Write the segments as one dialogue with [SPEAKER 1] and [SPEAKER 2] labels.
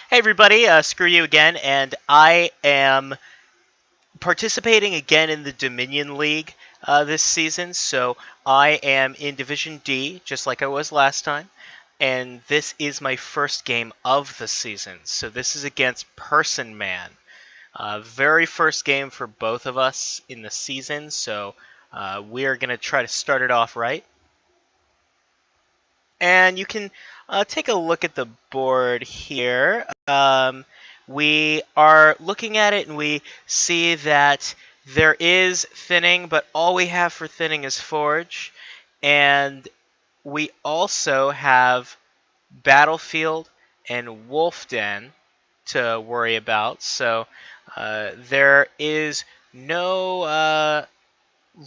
[SPEAKER 1] Hey everybody, Screwyioux again, and I am participating again in the Dominion League this season. So I am in Division D, just like I was last time, and this is my first game of the season. So this is against Personman. Very first game for both of us in the season, so we are going to try to start it off right. And you can take a look at the board here. We are looking at it and we see that there is thinning, but all we have for thinning is forge. And we also have battlefield and wolf den to worry about. So there is no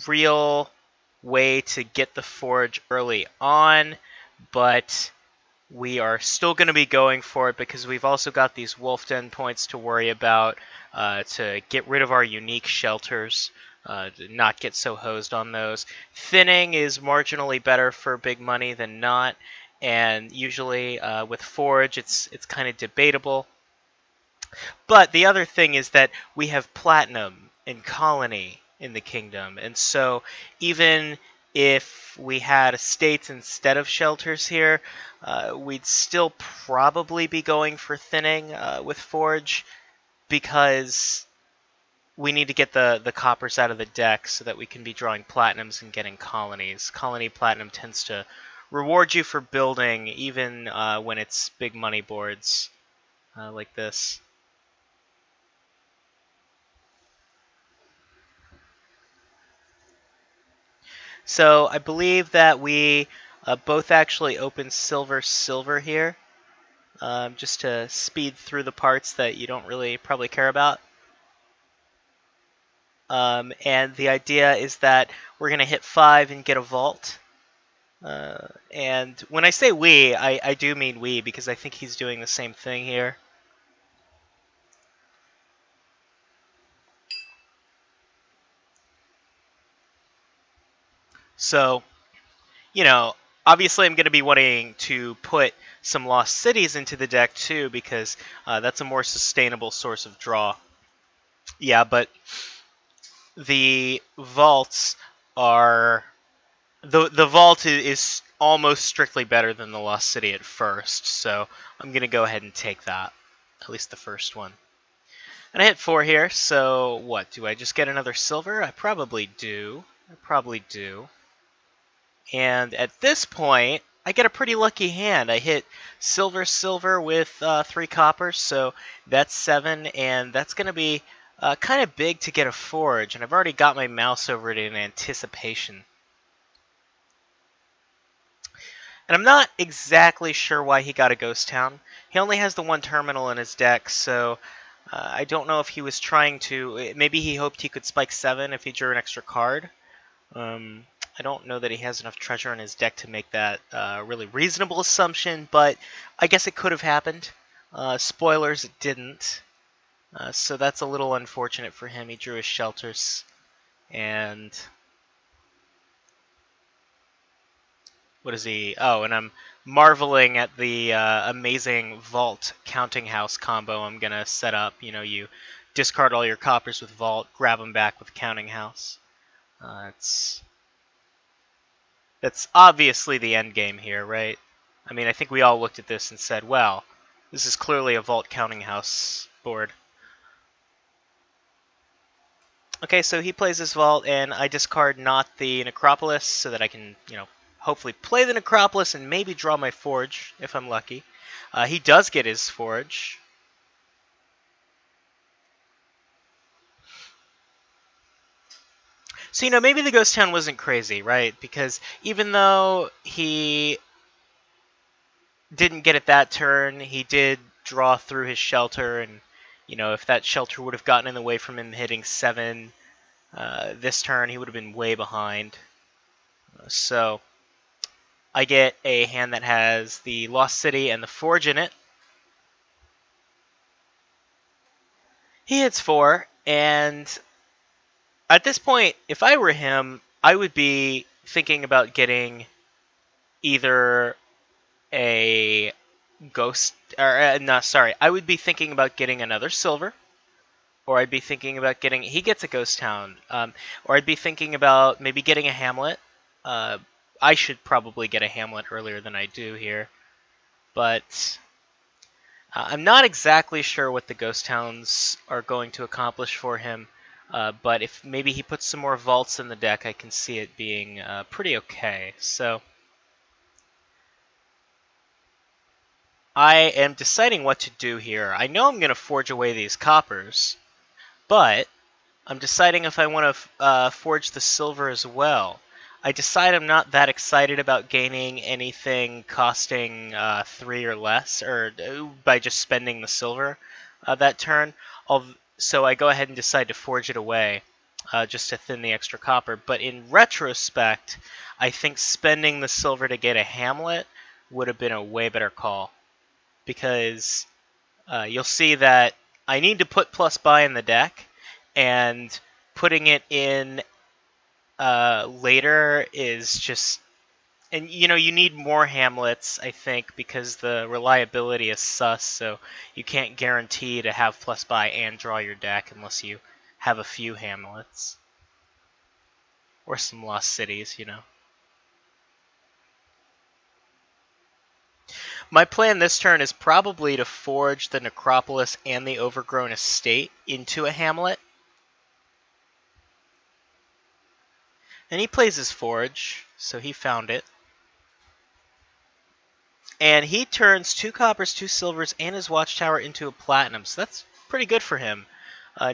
[SPEAKER 1] real way to get the forge early on, but we are still going to be going for it because we've also got these wolf den points to worry about to get rid of our unique shelters, to not get so hosed on those. Thinning is marginally better for big money than not, and usually with forge it's kind of debatable. But the other thing is that we have platinum and colony in the kingdom, and so even if we had estates instead of shelters here, we'd still probably be going for thinning with forge because we need to get the coppers out of the deck so that we can be drawing platinums and getting colonies. Colony platinum tends to reward you for building even when it's big money boards like this. So I believe that we both actually open silver here, just to speed through the parts that you don't really probably care about. And the idea is that we're going to hit 5 and get a vault. And when I say we, I do mean we, because I think he's doing the same thing here. So, you know, obviously I'm going to be wanting to put some lost cities into the deck too, because that's a more sustainable source of draw. Yeah, but the vaults are the vault is almost strictly better than the lost city at first, so I'm gonna go ahead and take that, at least the first one. And I hit 4 here, so what, do I just get another silver? I probably do. And at this point I get a pretty lucky hand. I hit silver with 3 coppers, so that's 7, and that's gonna be kind of big to get a forge, and I've already got my mouse over it in anticipation. And I'm not exactly sure why he got a ghost town. He only has the 1 terminal in his deck, so I don't know if he was trying to... Maybe he hoped he could spike 7 if he drew an extra card. I don't know that he has enough treasure in his deck to make that really reasonable assumption, but I guess it could have happened. Spoilers, it didn't. So that's a little unfortunate for him. He drew his shelters, and what is he? Oh, and I'm marveling at the amazing vault counting house combo I'm gonna set up. You know, you discard all your coppers with vault, grab them back with counting house. That's obviously the end game here, right? I mean, I think we all looked at this and said, well, this is clearly a vault counting house board. Okay, so he plays this vault, and I discard not the Necropolis so that I can, you know, hopefully play the Necropolis and maybe draw my forge if I'm lucky. He does get his forge. So, you know, maybe the ghost town wasn't crazy, right? Because even though he didn't get it that turn, he did draw through his shelter, and, you know, if that shelter would have gotten in the way from him hitting 7 this turn, he would have been way behind. So I get a hand that has the Lost City and the Forge in it. He hits 4, and at this point, if I were him, I would be thinking about getting either a ghost, or no, sorry, I would be thinking about getting another silver, or I'd be thinking about getting. He gets a ghost town, or I'd be thinking about maybe getting a hamlet. Uh, I should probably get a hamlet earlier than I do here, but I'm not exactly sure what the ghost towns are going to accomplish for him. But if maybe he puts some more vaults in the deck, I can see it being pretty okay. So I am deciding what to do here. I know I'm going to forge away these coppers, but I'm deciding if I want to forge the silver as well. I decide I'm not that excited about gaining anything costing 3 or less, or by just spending the silver that turn. So I go ahead and decide to forge it away just to thin the extra copper. But in retrospect, I think spending the silver to get a hamlet would have been a way better call. Because you'll see that I need to put plus buy in the deck, and putting it in later is just, and you need more hamlets, I think, because the reliability is sus, so you can't guarantee to have plus buy and draw your deck unless you have a few hamlets. Or some lost cities. My plan this turn is probably to forge the Necropolis and the Overgrown Estate into a hamlet. And he plays his forge, so he found it. And he turns 2 coppers, 2 silvers, and his watchtower into a platinum, so that's pretty good for him.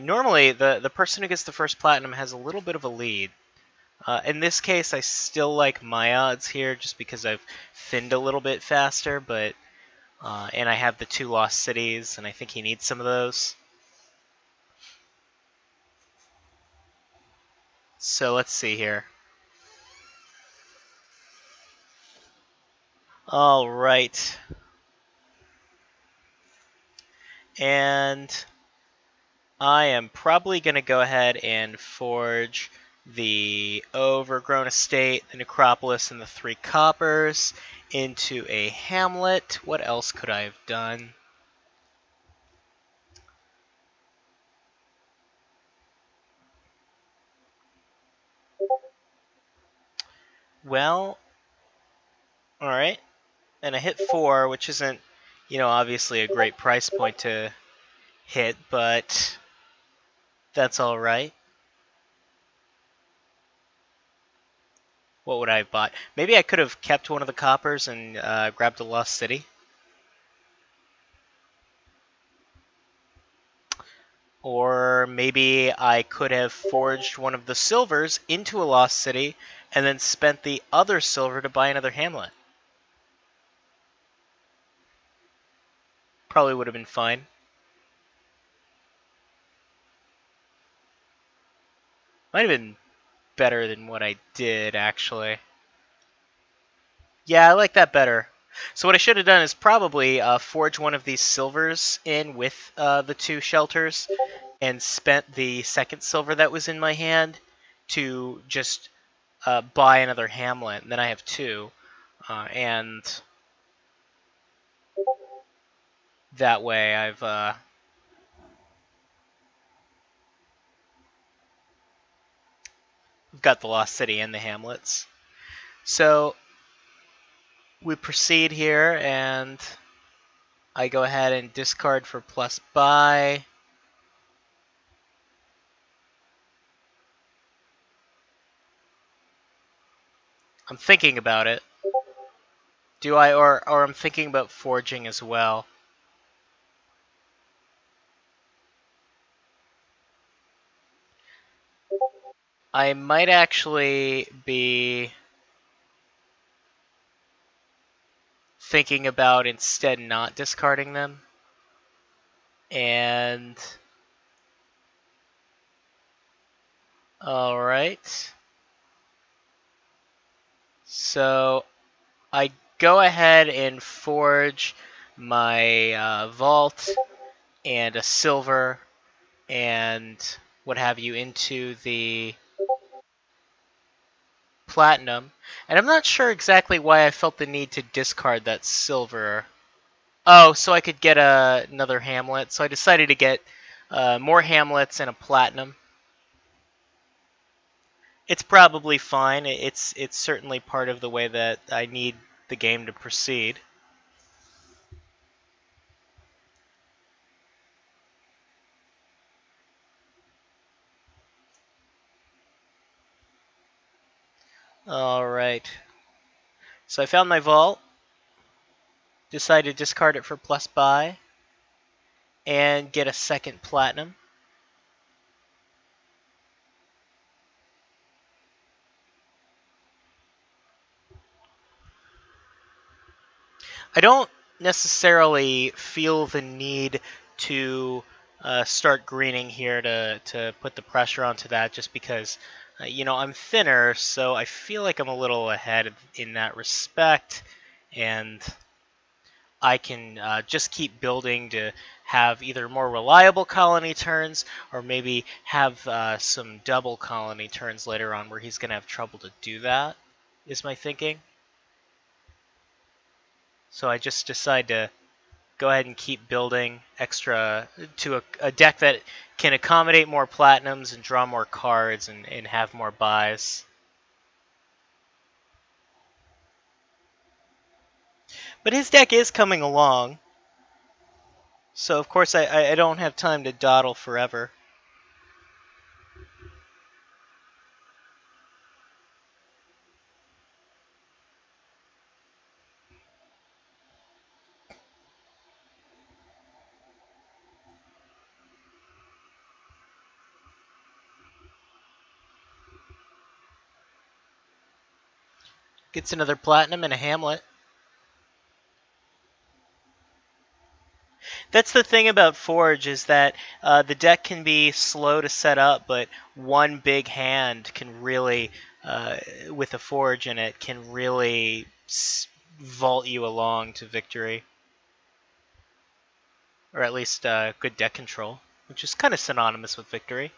[SPEAKER 1] Normally, the person who gets the first platinum has a little bit of a lead. In this case, I still like my odds here, just because I've thinned a little bit faster, but and I have the 2 lost cities, and I think he needs some of those. So let's see here. All right. And I am probably going to go ahead and forge the Overgrown Estate, the Necropolis, and the 3 coppers into a hamlet. What else could I have done? Well, alright. And I hit 4, which isn't, obviously a great price point to hit, but that's alright. What would I have bought? Maybe I could have kept one of the coppers and grabbed a lost city. Or maybe I could have forged one of the silvers into a lost city and then spent the other silver to buy another hamlet. Probably would have been fine. Might have been better than what I did, actually. Yeah, I like that better. So what I should have done is probably forge one of these silvers in with the 2 shelters and spent the second silver that was in my hand to just buy another hamlet. And then I have 2. And that way I've got the lost city and the hamlets. So we proceed here, and I go ahead and discard for plus buy. I'm thinking about it. Do I, or I'm thinking about forging as well. I might actually be thinking about instead not discarding them. And alright. So I go ahead and forge my vault and a silver and what have you into the platinum. And I'm not sure exactly why I felt the need to discard that silver. Oh, so I could get another Hamlet. So I decided to get more Hamlets and a Platinum. It's probably fine. It's certainly part of the way that I need the game to proceed. All right. So I found my vault. Decided to discard it for plus buy and get a second Platinum. I don't necessarily feel the need to start greening here to put the pressure onto that just because, I'm thinner, so I feel like I'm a little ahead in that respect, and I can just keep building to have either more reliable colony turns or maybe have some double colony turns later on where he's going to have trouble to do that, is my thinking. So I just decide to go ahead and keep building extra to a deck that can accommodate more platinums and draw more cards and have more buys. But his deck is coming along, so of course I don't have time to dawdle forever. Gets another platinum and a Hamlet. That's the thing about Forge is that the deck can be slow to set up, but one big hand can really, with a Forge in it, can really vault you along to victory. Or at least good deck control, which is kind of synonymous with victory.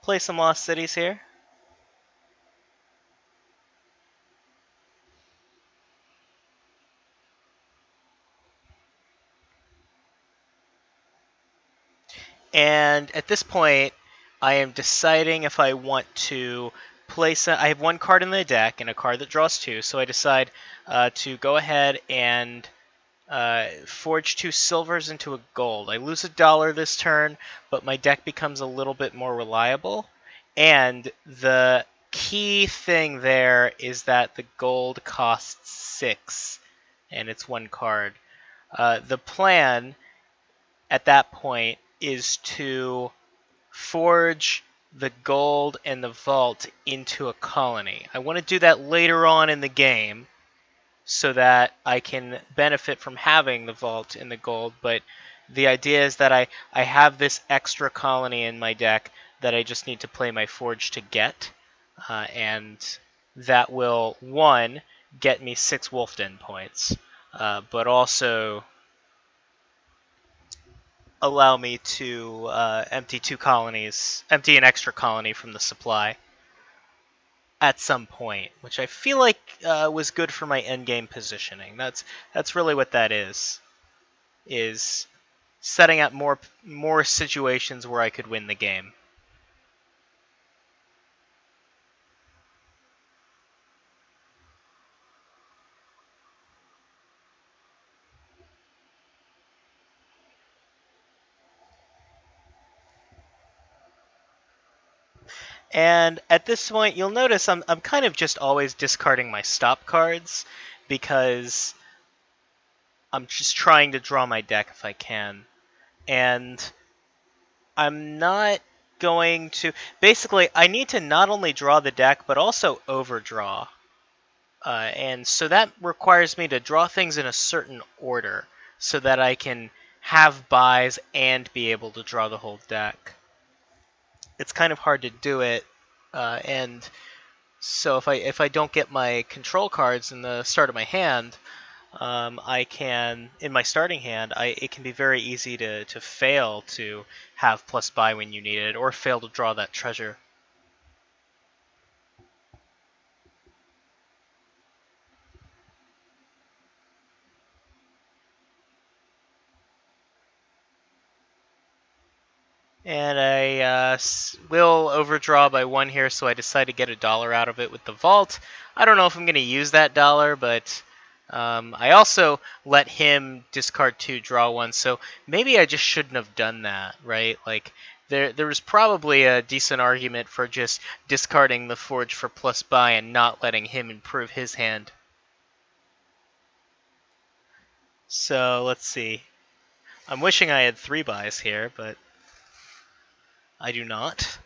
[SPEAKER 1] Play some Lost Cities here. And at this point, I am deciding if I want to place. I have one card in the deck and a card that draws two, so I decide to go ahead and forge 2 silvers into a gold. I lose $1 this turn, but my deck becomes a little bit more reliable. And the key thing there is that the gold costs 6, and it's 1 card. The plan at that point is to forge the gold and the vault into a colony. I want to do that later on in the game so that I can benefit from having the vault and the gold, but the idea is that I have this extra colony in my deck that I just need to play my forge to get, and that will, one, get me 6 Wolf Den points, but also allow me to empty an extra colony from the supply at some point, which I feel like was good for my endgame positioning. That's really what that is setting up more situations where I could win the game. And at this point, you'll notice I'm kind of just always discarding my stop cards because I'm just trying to draw my deck if I can. And I'm not going to... Basically, I need to not only draw the deck, but also overdraw. And so that requires me to draw things in a certain order so that I can have buys and be able to draw the whole deck. It's kind of hard to do it, and so if I don't get my control cards in the start of my hand, I can, in my starting hand, it can be very easy to fail to have plus buy when you need it, or fail to draw that treasure. And I will overdraw by 1 here, so I decide to get $1 out of it with the vault. I don't know if I'm going to use that $1, but I also let him discard 2, draw 1, so maybe I just shouldn't have done that, right? Like, there was probably a decent argument for just discarding the Forge for plus buy and not letting him improve his hand. So, let's see. I'm wishing I had 3 buys here, but I do not.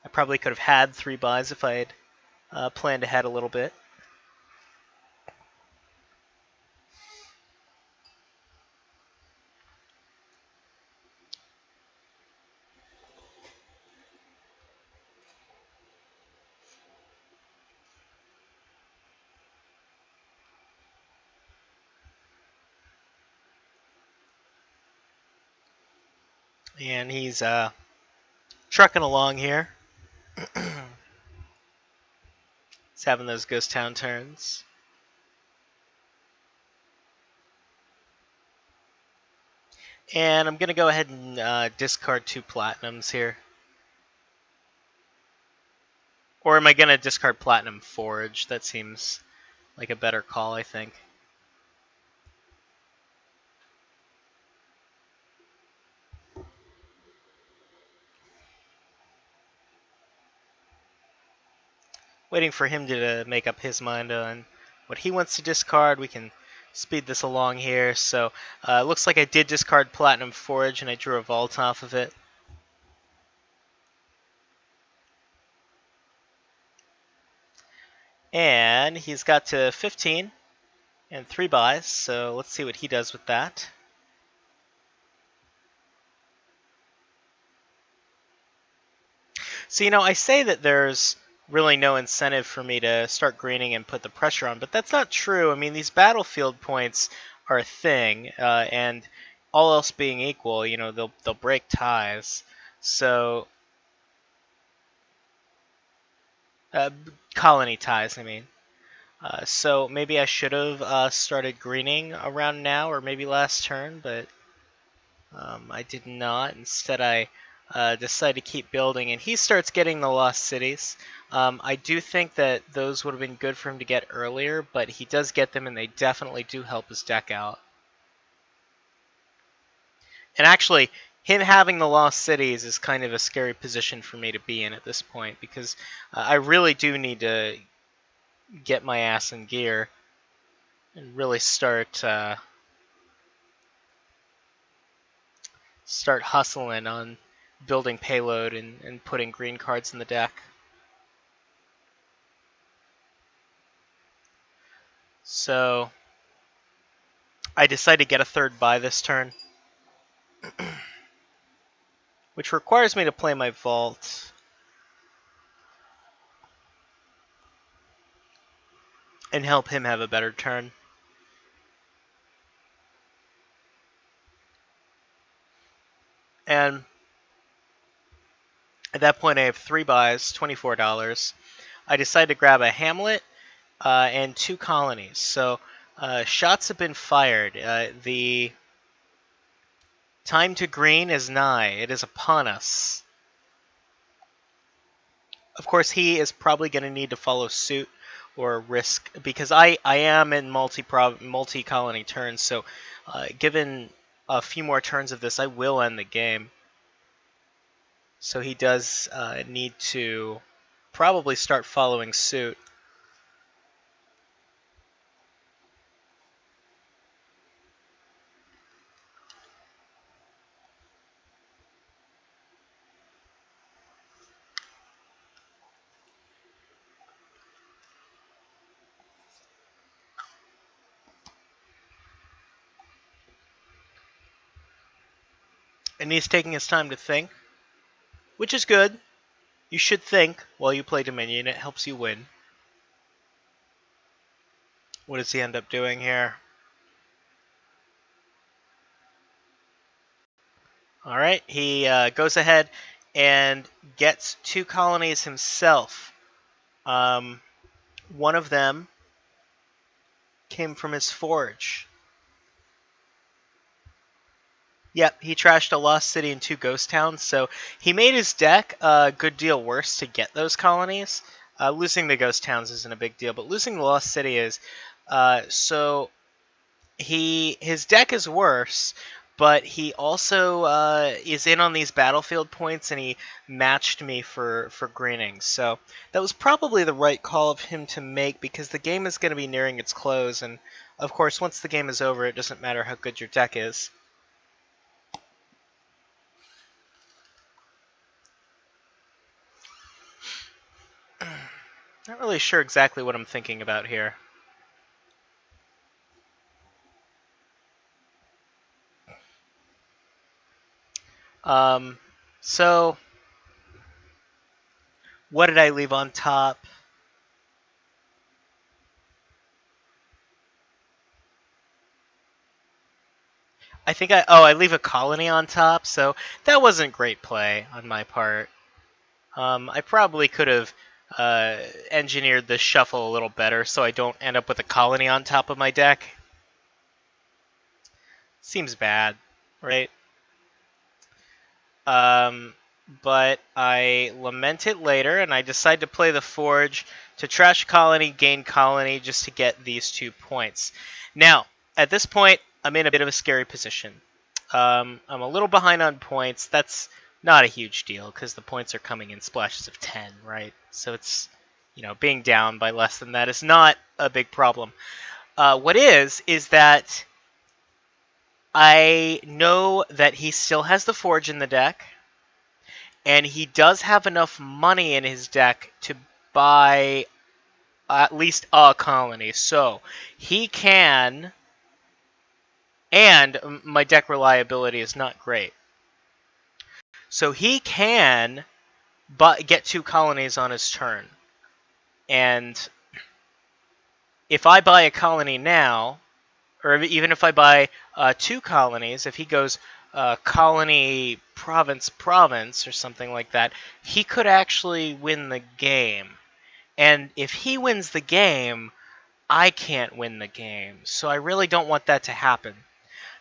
[SPEAKER 1] I probably could have had 3 buys if I had planned ahead a little bit. And he's trucking along here. He's having those ghost town turns. And I'm going to go ahead and discard 2 platinums here. Or am I going to discard Platinum Forge? That seems like a better call, I think. Waiting for him to make up his mind on what he wants to discard. We can speed this along here. So it looks like I did discard Platinum Forge and I drew a vault off of it. And he's got to 15 and 3 buys, so let's see what he does with that. So, I say that there's really no incentive for me to start greening and put the pressure on, but that's not true. I mean, these battlefield points are a thing, and all else being equal, they'll break ties. So, colony ties, I mean. So maybe I should have started greening around now or maybe last turn, but I did not. Instead, I decided to keep building, and he starts getting the Lost Cities. I do think that those would have been good for him to get earlier, but he does get them, and they definitely do help his deck out. And actually, him having the Lost Cities is kind of a scary position for me to be in at this point, because I really do need to get my ass in gear and really start hustling on building payload and putting green cards in the deck. So I decide to get a 3rd buy this turn, which requires me to play my vault. And help him have a better turn. And at that point I have 3 buys, $24. I decide to grab a Hamlet and 2 colonies. So shots have been fired. The time to green is nigh. It is upon us. Of course, he is probably going to need to follow suit or risk, because I am in multi-colony turns, so given a few more turns of this, I will end the game. So he does need to probably start following suit. And he's taking his time to think, which is good. You should think while you play Dominion. It helps you win. What does he end up doing here? All right, he goes ahead and gets 2 colonies himself. One of them came from his forge. Yep, he trashed a Lost City and 2 Ghost Towns, so he made his deck a good deal worse to get those colonies. Losing the Ghost Towns isn't a big deal, but losing the Lost City is. So his deck is worse, but he also is in on these battlefield points, and he matched me for greening. So that was probably the right call of him to make, because the game is going to be nearing its close, and of course, once the game is over, it doesn't matter how good your deck is. Not really sure exactly what I'm thinking about here. So what did I leave on top? I think I leave a colony on top, so that wasn't great play on my part. I probably could have engineered the shuffle a little better so I don't end up with a colony on top of my deck. Seems bad, right? But I lament it later, and I decide to play the Forge to trash colony, gain colony, just to get these 2 points. Now, at this point, I'm in a bit of a scary position. I'm a little behind on points. That's not a huge deal, because the points are coming in splashes of 10, right? So it's, being down by less than that is not a big problem. What is that I know that he still has the Forge in the deck, and he does have enough money in his deck to buy at least a colony. So he can, and my deck reliability is not great. So he can get 2 colonies on his turn. And if I buy a colony now, or even if I buy 2 colonies, if he goes colony province or something like that, he could actually win the game. And if he wins the game, I can't win the game. So I really don't want that to happen.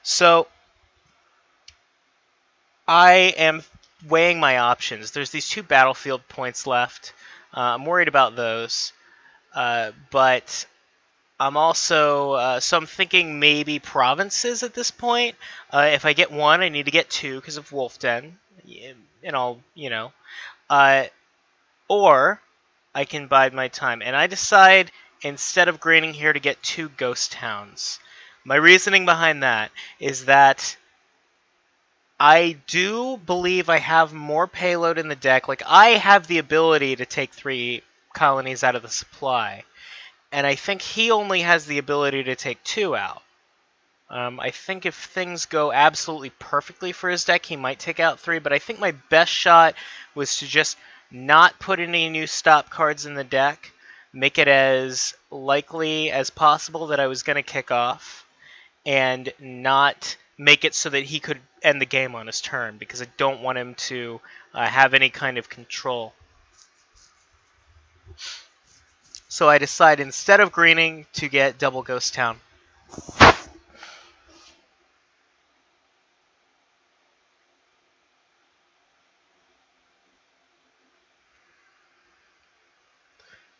[SPEAKER 1] So I am weighing my options. There's these 2 battlefield points left. I'm worried about those. But I'm also, so I'm thinking maybe provinces at this point. If I get 1, I need to get 2 because of Wolf Den. And I'll, or I can bide my time. And I decide, instead of greening here, to get 2 Ghost Towns. My reasoning behind that is that I do believe I have more payload in the deck. Like, I have the ability to take 3 colonies out of the supply. And I think he only has the ability to take 2 out. I think if things go absolutely perfectly for his deck, he might take out 3. But I think my best shot was to just not put any new stop cards in the deck, make it as likely as possible that I was going to kick off, and not make it so that he could end the game on his turn, because I don't want him to have any kind of control. So I decide, instead of greening, to get double Ghost Town.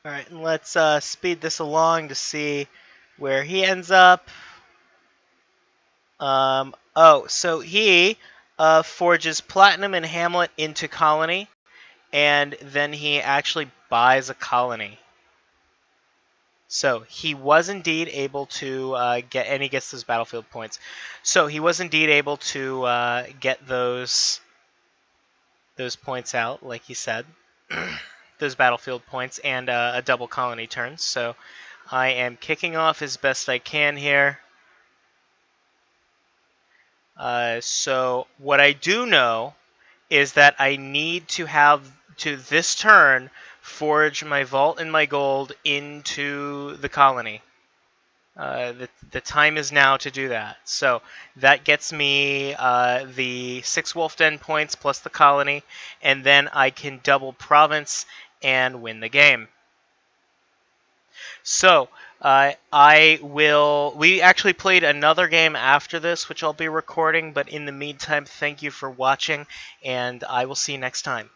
[SPEAKER 1] Alright, and let's speed this along to see where he ends up. So he forges Platinum and Hamlet into Colony, and then he actually buys a colony. So he was indeed able to and he gets those battlefield points. So he was indeed able to get those points out, like he said, those battlefield points, and a double colony turn. So I am kicking off as best I can here. So what I do know is that I need to have, to this turn, forge my vault and my gold into the colony. The time is now to do that. So that gets me the 6 Wolf Den points plus the colony, and then I can double province and win the game. So I will. We actually played another game after this, which I'll be recording. But in the meantime, thank you for watching, and I will see you next time.